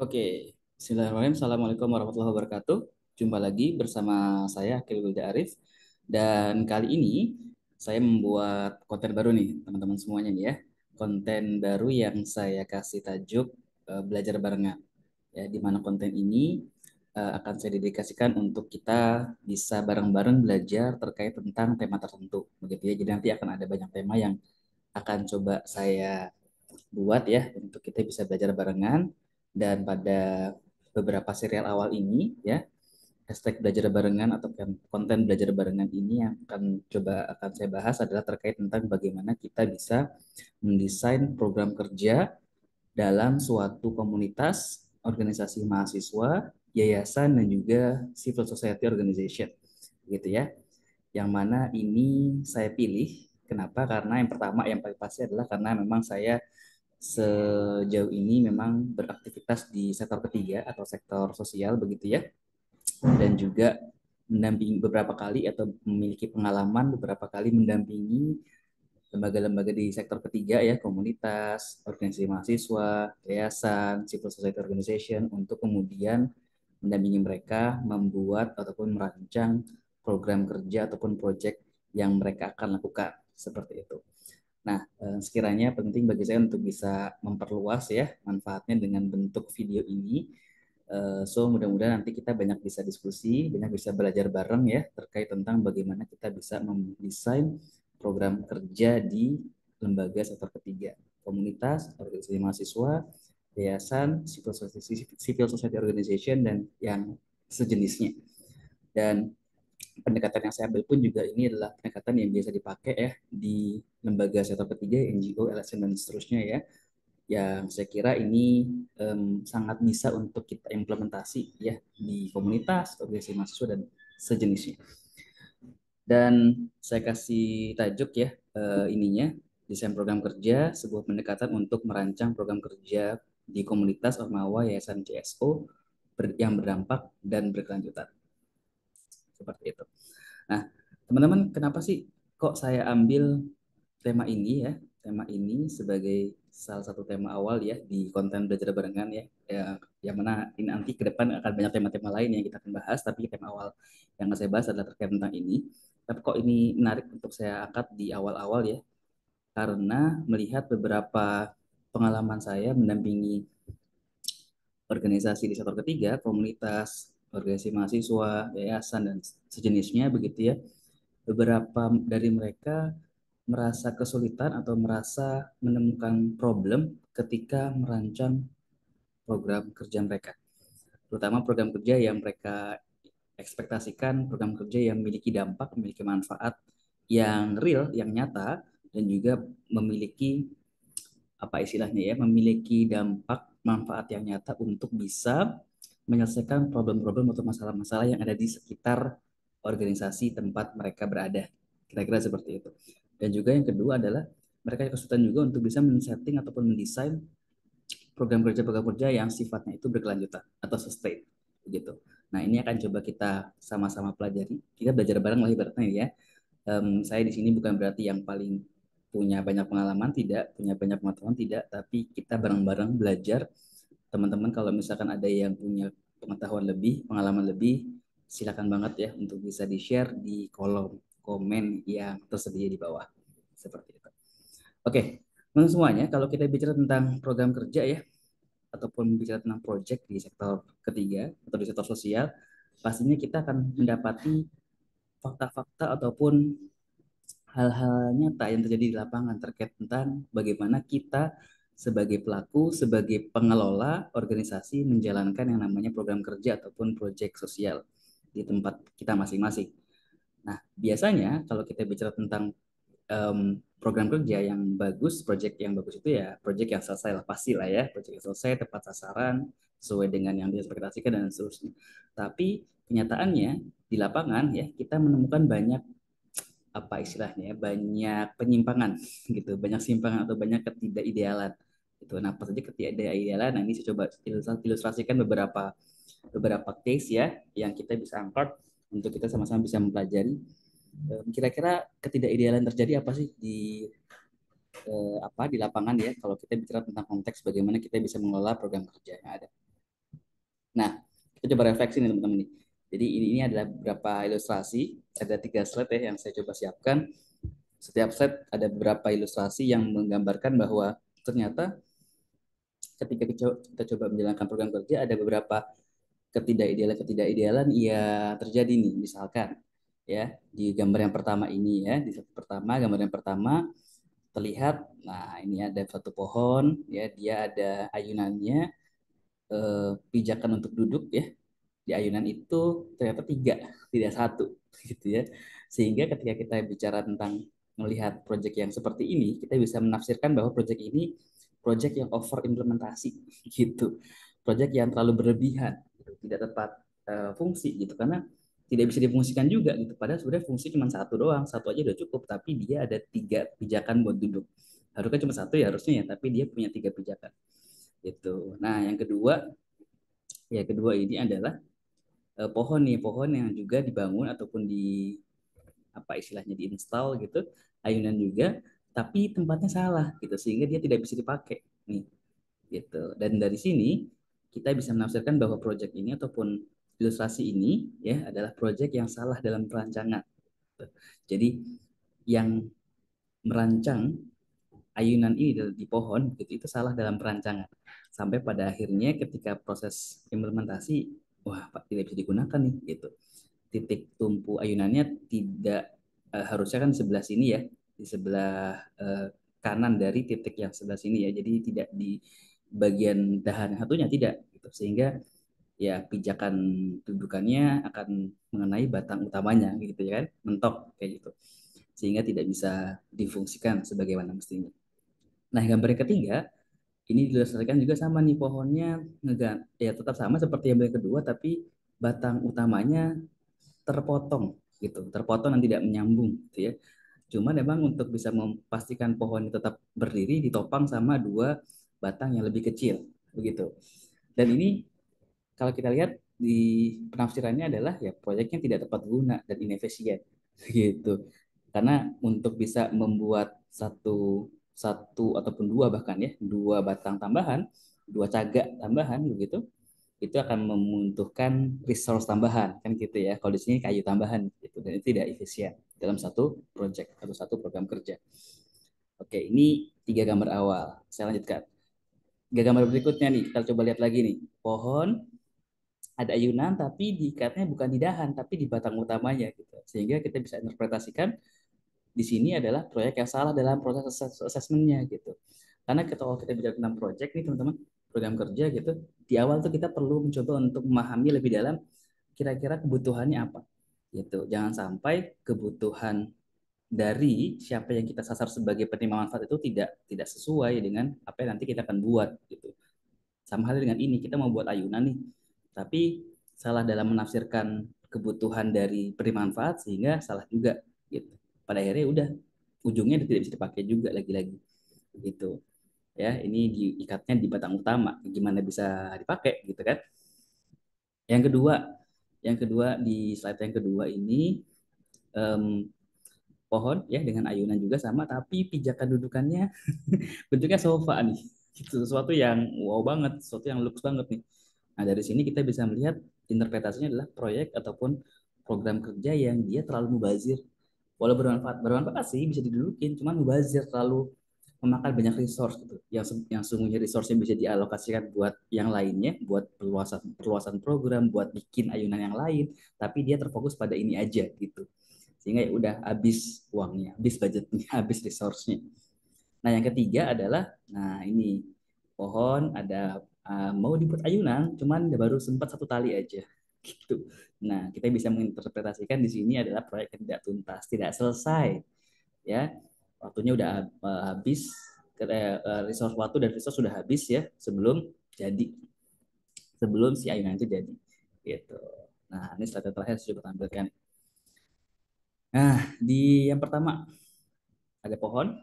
Oke, Bismillahirrahmanirrahim. Assalamualaikum warahmatullahi wabarakatuh. Jumpa lagi bersama saya, Akil Wilda Arif. Dan kali ini saya membuat konten baru nih, teman-teman semuanya nih ya. Konten baru yang saya kasih tajuk belajar barengan. Ya, di mana konten ini akan saya dedikasikan untuk kita bisa bareng-bareng belajar terkait tentang tema tertentu. Begitu ya. Jadi nanti akan ada banyak tema yang akan coba saya buat ya untuk kita bisa belajar barengan. Dan pada beberapa serial awal ini ya, hashtag belajar barengan atau konten belajar barengan ini yang akan saya bahas adalah terkait tentang bagaimana kita bisa mendesain program kerja dalam suatu komunitas, organisasi mahasiswa, yayasan, dan juga civil society organization gitu ya. Yang mana ini saya pilih, kenapa? Karena yang pertama yang paling pasti adalah karena memang saya sejauh ini memang beraktivitas di sektor ketiga atau sektor sosial begitu ya, dan juga mendampingi beberapa kali atau memiliki pengalaman beberapa kali mendampingi lembaga-lembaga di sektor ketiga ya, komunitas, organisasi mahasiswa, yayasan, civil society organization, untuk kemudian mendampingi mereka membuat ataupun merancang program kerja ataupun proyek yang mereka akan lakukan seperti itu. Nah, sekiranya penting bagi saya untuk bisa memperluas ya manfaatnya dengan bentuk video ini. So, mudah-mudahan nanti kita banyak bisa diskusi, banyak bisa belajar bareng ya terkait tentang bagaimana kita bisa mendesain program kerja di lembaga sektor ketiga, komunitas, organisasi mahasiswa, yayasan, civil society organization, dan yang sejenisnya. Dan pendekatan yang saya ambil pun juga ini adalah pendekatan yang biasa dipakai ya di lembaga sektor ketiga, NGO, LSM, dan seterusnya ya, yang saya kira ini sangat bisa untuk kita implementasi ya di komunitas, organisasi mahasiswa, dan sejenisnya. Dan saya kasih tajuk ya ininya, desain program kerja, sebuah pendekatan untuk merancang program kerja di komunitas Ormawa Yayasan CSO yang berdampak dan berkelanjutan. Seperti itu. Nah, teman-teman, kenapa sih kok saya ambil tema ini ya, tema ini sebagai salah satu tema awal ya di konten belajar barengan ya, yang mana ini nanti ke depan akan banyak tema-tema lain yang kita akan bahas, tapi tema awal yang saya bahas adalah terkait tentang ini. Tapi kok ini menarik untuk saya angkat di awal-awal ya, karena melihat beberapa pengalaman saya mendampingi organisasi di sektor ketiga, komunitas, organisasi mahasiswa, yayasan, dan sejenisnya begitu ya, beberapa dari mereka merasa kesulitan atau merasa menemukan problem ketika merancang program kerja mereka. Terutama program kerja yang mereka ekspektasikan, program kerja yang memiliki dampak, memiliki manfaat yang real, yang nyata, dan juga memiliki apa istilahnya ya, memiliki dampak manfaat yang nyata untuk bisa menyelesaikan problem-problem atau masalah-masalah yang ada di sekitar organisasi tempat mereka berada. Kira-kira seperti itu. Dan juga yang kedua adalah mereka kesulitan juga untuk bisa men-setting ataupun mendesain program kerja yang sifatnya itu berkelanjutan atau sustain begitu. Nah, ini akan coba kita sama-sama pelajari. Kita belajar bareng lah ibaratnya ya. Saya di sini bukan berarti yang paling punya banyak pengalaman, tidak, punya banyak pengetahuan, tidak, tapi kita bareng-bareng belajar. Teman-teman kalau misalkan ada yang punya pengetahuan lebih, pengalaman lebih, silakan banget ya untuk bisa di-share di kolom komen yang tersedia di bawah. Seperti itu. Oke, teman semuanya, kalau kita bicara tentang program kerja ya, ataupun bicara tentang project di sektor ketiga atau di sektor sosial, pastinya kita akan mendapati fakta-fakta ataupun hal-hal nyata yang terjadi di lapangan terkait tentang bagaimana kita sebagai pelaku, sebagai pengelola organisasi menjalankan yang namanya program kerja ataupun proyek sosial di tempat kita masing-masing. Nah, biasanya kalau kita bicara tentang program kerja yang bagus, proyek yang bagus itu ya proyek yang selesai lah, pasti lah ya, proyek yang selesai, tepat sasaran, sesuai dengan yang diekspektasikan dan seterusnya. Tapi kenyataannya di lapangan ya kita menemukan banyak apa istilahnya ya, banyak penyimpangan gitu, banyak simpangan atau banyak ketidakidealan gitu. Nah, apa saja ketidakidealan? Nah, ini saya coba ilustrasikan beberapa beberapa case ya yang kita bisa angkat untuk kita sama-sama bisa mempelajari kira-kira ketidakidealan terjadi apa sih di apa di lapangan ya kalau kita bicara tentang konteks bagaimana kita bisa mengelola program kerja yang ada. Nah, kita coba refleksi nih teman-teman nih. Jadi ini adalah beberapa ilustrasi, ada 3 slide ya yang saya coba siapkan. Setiap slide ada beberapa ilustrasi yang menggambarkan bahwa ternyata ketika kita coba menjalankan program kerja ada beberapa ketidakidealan ya terjadi nih. Misalkan ya di gambar yang pertama ini ya, di slide pertama, gambar yang pertama terlihat, nah ini ada satu pohon ya, dia ada ayunannya, pijakan untuk duduk ya, di ayunan itu ternyata tiga, tidak satu, gitu ya. Sehingga ketika kita bicara tentang melihat proyek yang seperti ini, kita bisa menafsirkan bahwa proyek ini proyek yang over implementasi, gitu. Proyek yang terlalu berlebihan, gitu. Tidak tepat fungsi, gitu. Karena tidak bisa difungsikan juga, gitu. Padahal sebenarnya fungsi cuma satu doang, satu aja udah cukup, tapi dia ada tiga pijakan buat duduk. Harusnya cuma satu ya harusnya ya, tapi dia punya tiga pijakan, gitu. Nah, yang kedua, ya kedua ini adalah pohon nih, pohon yang juga dibangun ataupun di apa istilahnya diinstal gitu, ayunan juga, tapi tempatnya salah gitu sehingga dia tidak bisa dipakai nih gitu. Dan dari sini kita bisa menafsirkan bahwa proyek ini ataupun ilustrasi ini ya adalah proyek yang salah dalam perancangan. Gitu. Jadi yang merancang ayunan ini di pohon gitu itu salah dalam perancangan. Sampai pada akhirnya ketika proses implementasi, wah Pak tidak bisa digunakan nih gitu. Titik tumpu ayunannya tidak harusnya kan di sebelah sini ya, di sebelah kanan dari titik yang sebelah sini ya. Jadi tidak di bagian dahan satunya tidak gitu. Sehingga ya pijakan dudukannya akan mengenai batang utamanya gitu ya kan, mentok kayak gitu. Sehingga tidak bisa difungsikan sebagaimana mestinya. Nah, gambar yang ketiga ini diilustrasikan juga sama nih pohonnya ya tetap sama seperti yang kedua tapi batang utamanya terpotong gitu, terpotong dan tidak menyambung gitu ya. Cuma memang untuk bisa memastikan pohon tetap berdiri ditopang sama dua batang yang lebih kecil begitu. Dan ini kalau kita lihat di penafsirannya adalah ya proyeknya tidak tepat guna dan inefisien gitu. Karena untuk bisa membuat satu satu ataupun dua bahkan ya dua batang tambahan, dua cagak tambahan begitu, itu akan membutuhkan resource tambahan kan gitu ya. Kalau di sini kayu tambahan gitu dan itu tidak efisien dalam satu project atau satu program kerja. Oke, ini 3 gambar awal. Saya lanjutkan. 3 gambar berikutnya nih, kita coba lihat lagi nih. Pohon ada ayunan tapi diikatnya bukan di dahan tapi di batang utamanya gitu. Sehingga kita bisa interpretasikan di sini adalah proyek yang salah dalam proses assessment-nya gitu. Karena kalau kita bicara tentang proyek nih teman-teman, program kerja gitu, di awal tuh kita perlu mencoba untuk memahami lebih dalam kira-kira kebutuhannya apa. Gitu. Jangan sampai kebutuhan dari siapa yang kita sasar sebagai penerima manfaat itu tidak sesuai dengan apa yang nanti kita akan buat gitu. Sama halnya dengan ini, kita mau buat ayunan nih, tapi salah dalam menafsirkan kebutuhan dari penerima manfaat sehingga salah juga gitu. Pada akhirnya udah ujungnya tidak bisa dipakai juga lagi-lagi gitu. Ya, ini diikatnya di batang utama, gimana bisa dipakai gitu kan. Yang kedua, di slide yang kedua ini em, pohon ya dengan ayunan juga sama tapi pijakan dudukannya bentuknya sofa nih. Gitu, sesuatu yang wow banget, sesuatu yang lux banget nih. Nah, dari sini kita bisa melihat interpretasinya adalah proyek ataupun program kerja yang dia terlalu mubazir. Walau bermanfaat, bermanfaat sih bisa didudukin, cuman mubazir terlalu memakan banyak resource gitu. Yang sungguhnya resource-nya bisa dialokasikan buat yang lainnya, buat perluasan perluasan program, buat bikin ayunan yang lain, tapi dia terfokus pada ini aja gitu. Sehingga ya udah habis uangnya, habis budgetnya, habis resource-nya. Nah, yang ketiga adalah, nah ini pohon ada mau dibuat ayunan, cuman baru sempat satu tali aja, gitu. Nah, kita bisa menginterpretasikan di sini adalah proyek yang tidak tuntas, tidak selesai, ya. Waktunya udah habis, resource waktu dan resource sudah habis ya sebelum jadi, sebelum si ayunan itu jadi, gitu. Nah, ini slide terakhir saya coba tampilkan. Nah, di yang pertama ada pohon,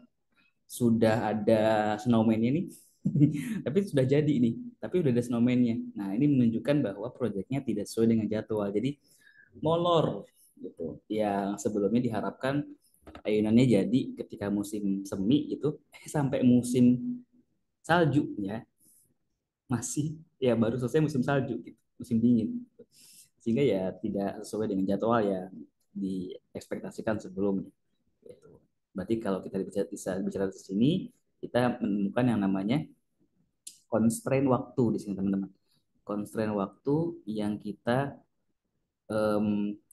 sudah ada snowman-nya nih. Tapi sudah jadi ini, tapi udah ada snowman-nya. Nah, ini menunjukkan bahwa proyeknya tidak sesuai dengan jadwal. Jadi molor gitu. Yang sebelumnya diharapkan ayunannya jadi ketika musim semi gitu, sampai musim salju ya masih ya baru selesai musim salju gitu. musim dingin. Sehingga ya tidak sesuai dengan jadwal yang diekspektasikan sebelumnya. Gitu. Berarti kalau kita bisa bicara di sini, kita menemukan yang namanya constraint waktu di sini teman-teman. Constraint waktu yang kita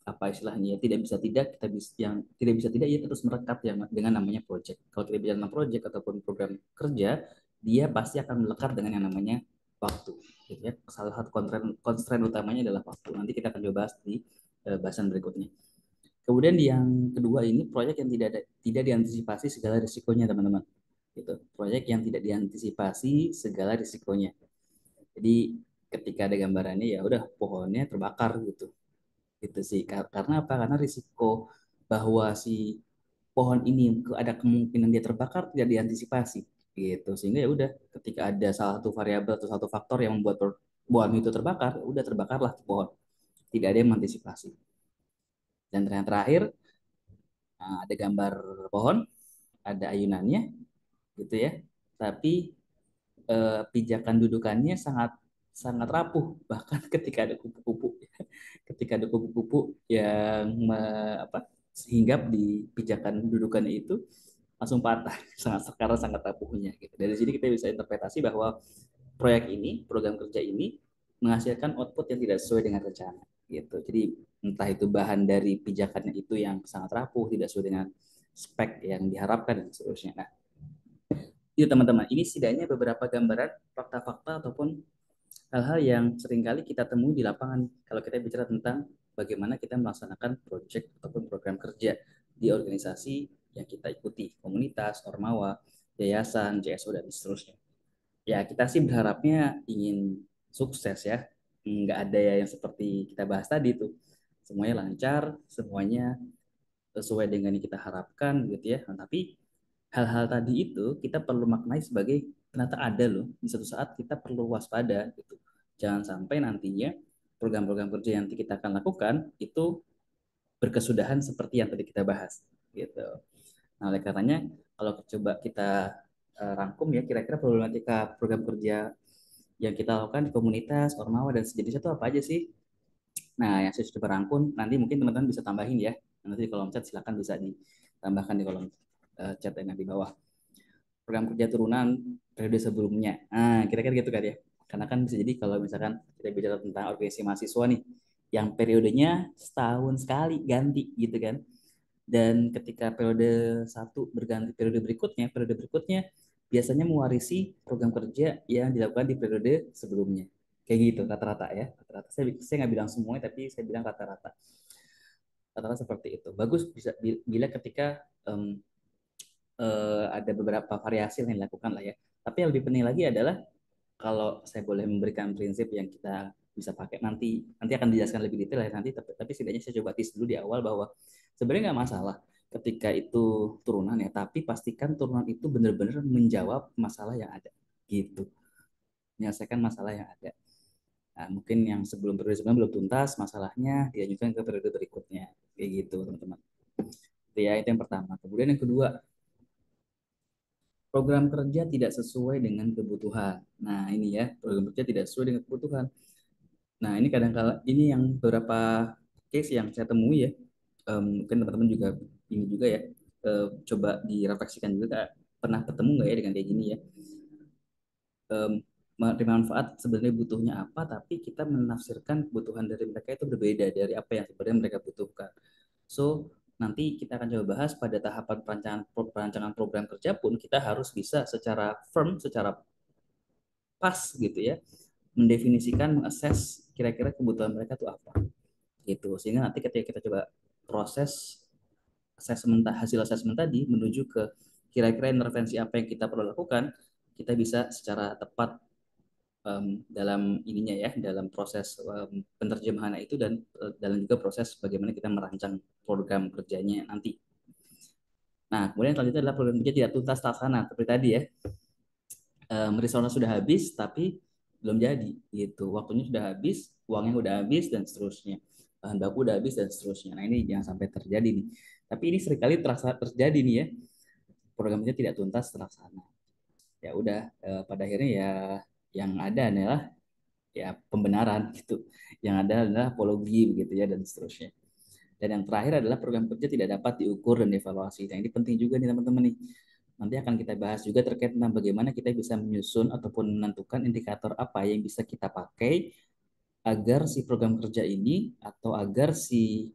apa istilahnya ya tidak bisa tidak kita bisa yang tidak bisa tidak ya terus merekat yang dengan namanya project. Kalau kita bicara tentang project ataupun program kerja, dia pasti akan melekat dengan yang namanya waktu. Gitu ya. Salah satu constraint utamanya adalah waktu. Nanti kita akan coba bahas di bahasan berikutnya. Kemudian yang kedua ini proyek yang tidak diantisipasi segala risikonya teman-teman. Gitu. Proyek yang tidak diantisipasi segala risikonya. Jadi ketika ada gambarannya ya udah pohonnya terbakar gitu gitu sih. Karena apa? Karena risiko bahwa si pohon ini ada kemungkinan dia terbakar tidak diantisipasi gitu. Sehingga ya udah ketika ada salah satu variabel atau satu faktor yang membuat pohon itu terbakar, ya udah terbakarlah pohon. Tidak ada yang mengantisipasi. Dan yang terakhir ada gambar pohon, ada ayunannya gitu ya. Tapi pijakan dudukannya sangat sangat rapuh bahkan ketika ada kupu-kupu ketika ada kupu-kupu yang hinggap di pijakan dudukannya itu langsung patah karena sangat rapuhnya gitu. Dari sini kita bisa interpretasi bahwa program kerja ini menghasilkan output yang tidak sesuai dengan rencana gitu. Jadi entah itu bahan dari pijakannya itu yang sangat rapuh, tidak sesuai dengan spek yang diharapkan dan seterusnya. Nah, itu teman-teman, ini setidaknya beberapa gambaran fakta-fakta ataupun hal-hal yang seringkali kita temui di lapangan kalau kita bicara tentang bagaimana kita melaksanakan proyek ataupun program kerja di organisasi yang kita ikuti, komunitas, ormawa, yayasan, JSO, dan seterusnya. Ya, kita sih berharapnya ingin sukses ya. Nggak ada ya yang seperti kita bahas tadi tuh. Semuanya lancar, semuanya sesuai dengan yang kita harapkan gitu ya. Nah, tapi hal-hal tadi itu kita perlu maknai sebagai ternyata ada loh di satu saat kita perlu waspada gitu. Jangan sampai nantinya program-program kerja yang nanti kita akan lakukan itu berkesudahan seperti yang tadi kita bahas gitu. Nah, oleh karenanya kalau coba kita rangkum ya kira-kira problematika program kerja yang kita lakukan di komunitas, ormawa dan sejenisnya itu apa aja sih? Nah, yang saya sudah berangkum nanti mungkin teman-teman bisa tambahin ya. Nanti di kolom chat silakan bisa ditambahkan di kolom chat yang di bawah. Program kerja turunan periode sebelumnya. Nah, kira-kira gitu kan ya. Karena kan bisa jadi kalau misalkan kita bicara tentang organisasi mahasiswa nih, yang periodenya setahun sekali ganti gitu kan. Dan ketika periode satu berganti periode berikutnya biasanya mewarisi program kerja yang dilakukan di periode sebelumnya. Kayak gitu rata-rata ya. Rata-rata saya nggak bilang semuanya, tapi saya bilang rata-rata. Rata-rata seperti itu. Bagus bisa bila ketika ada beberapa variasi yang dilakukan lah ya. Tapi yang lebih penting lagi adalah kalau saya boleh memberikan prinsip yang kita bisa pakai nanti akan dijelaskan lebih detail ya nanti tapi setidaknya saya coba tis dulu di awal bahwa sebenarnya nggak masalah ketika itu turunan ya tapi pastikan turunan itu benar-benar menjawab masalah yang ada gitu menyelesaikan masalah yang ada. Nah, mungkin yang periode sebelum belum tuntas masalahnya diajukan ke periode berikutnya kayak gitu teman-teman. Itu ya itu yang pertama. Kemudian yang kedua, program kerja tidak sesuai dengan kebutuhan. Nah, ini ya, program kerja tidak sesuai dengan kebutuhan. Nah, ini kadang-kala ini yang beberapa case yang saya temui ya. Mungkin teman-teman juga ini juga ya. Coba direfleksikan juga Kak. Pernah ketemu nggak ya dengan kayak gini ya? Em, manfaat sebenarnya butuhnya apa, tapi kita menafsirkan kebutuhan dari mereka itu berbeda dari apa yang sebenarnya mereka butuhkan. So, nanti kita akan coba bahas pada tahapan perancangan program kerja pun kita harus bisa secara firm, secara pas gitu ya, mendefinisikan, mengakses kira-kira kebutuhan mereka itu apa gitu. Sehingga nanti ketika kita coba proses hasil asesmen tadi menuju ke kira-kira intervensi apa yang kita perlu lakukan, kita bisa secara tepat dalam ininya ya, dalam proses penerjemahan itu dan dalam juga proses bagaimana kita merancang program kerjanya nanti. Nah, kemudian selanjutnya adalah program kerja tidak tuntas terlaksana seperti tadi ya. Resource sudah habis tapi belum jadi gitu. Waktunya sudah habis, uangnya sudah habis dan seterusnya. Bahan baku sudah habis dan seterusnya. Nah, ini jangan sampai terjadi nih. Tapi ini seringkali terjadi nih ya. Program kerja tidak tuntas terlaksana. Ya udah pada akhirnya ya yang ada adalah ya pembenaran gitu. Yang ada adalah apologi begitu ya dan seterusnya. Dan yang terakhir adalah program kerja tidak dapat diukur dan dievaluasi. Nah, ini penting juga nih teman-teman nih. Nanti akan kita bahas juga terkait tentang bagaimana kita bisa menyusun ataupun menentukan indikator apa yang bisa kita pakai agar si program kerja ini atau agar si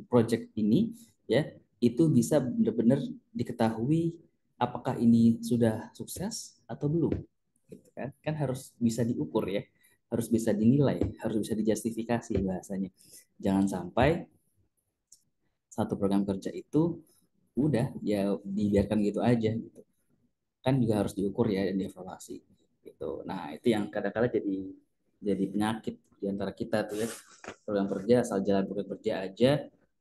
project ini ya itu bisa benar-benar diketahui apakah ini sudah sukses atau belum gitu kan harus bisa diukur ya, harus bisa dinilai, harus bisa dijustifikasi bahasanya. Jangan sampai satu program kerja itu udah ya dibiarkan gitu aja gitu, kan juga harus diukur ya dan dievaluasi gitu. Nah itu yang kadang-kadang jadi penyakit di antara kita tuh ya, program kerja asal jalan program kerja aja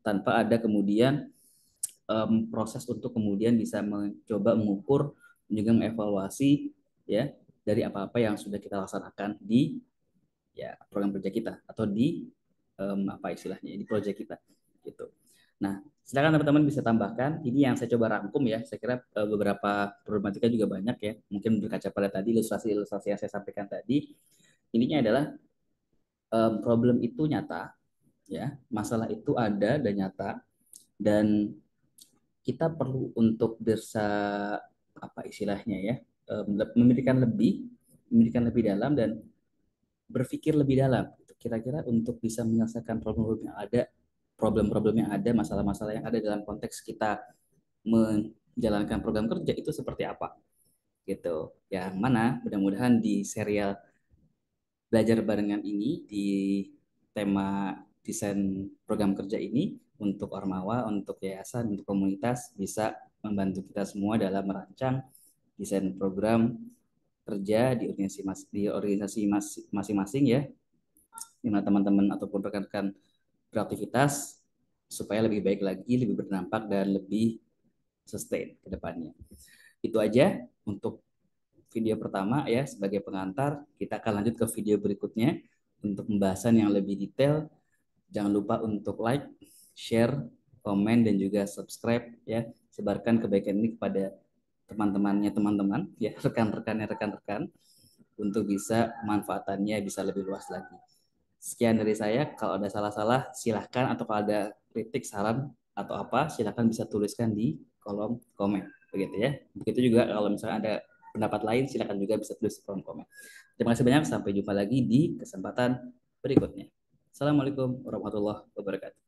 tanpa ada kemudian proses untuk kemudian bisa mencoba mengukur dan juga mengevaluasi ya dari apa-apa yang sudah kita laksanakan di ya program kerja kita atau di apa istilahnya di proyek kita gitu. Nah, silakan teman-teman bisa tambahkan. Ini yang saya coba rangkum ya. Saya kira beberapa problematika juga banyak ya. Mungkin berkaca pada tadi ilustrasi-ilustrasi yang saya sampaikan tadi. Ininya adalah problem itu nyata ya. Masalah itu ada dan nyata dan kita perlu untuk bisa apa istilahnya ya, memikirkan lebih dalam dan berpikir lebih dalam gitu. Kira-kira untuk bisa menyelesaikan problem-problem yang ada, masalah-masalah yang ada dalam konteks kita menjalankan program kerja itu seperti apa gitu. Yang mana mudah-mudahan di serial belajar barengan ini di tema desain program kerja ini untuk Ormawa, untuk yayasan, untuk komunitas bisa membantu kita semua dalam merancang desain program kerja di organisasi masing-masing ya, di mana teman-teman ataupun rekan-rekan beraktivitas supaya lebih baik lagi, lebih berdampak dan lebih sustain ke depannya. Itu aja untuk video pertama ya sebagai pengantar. Kita akan lanjut ke video berikutnya untuk pembahasan yang lebih detail. Jangan lupa untuk like, share, komen dan juga subscribe ya. Sebarkan kebaikan ini kepada teman-temannya teman-teman ya, rekan-rekannya rekan-rekan untuk bisa manfaatannya bisa lebih luas lagi. Sekian dari saya. Kalau ada salah-salah, silahkan. Atau kalau ada kritik, saran, atau apa, silahkan bisa tuliskan di kolom komen. Begitu ya. Begitu juga kalau misalnya ada pendapat lain, silahkan juga bisa tulis di kolom komen. Terima kasih banyak. Sampai jumpa lagi di kesempatan berikutnya. Assalamualaikum warahmatullahi wabarakatuh.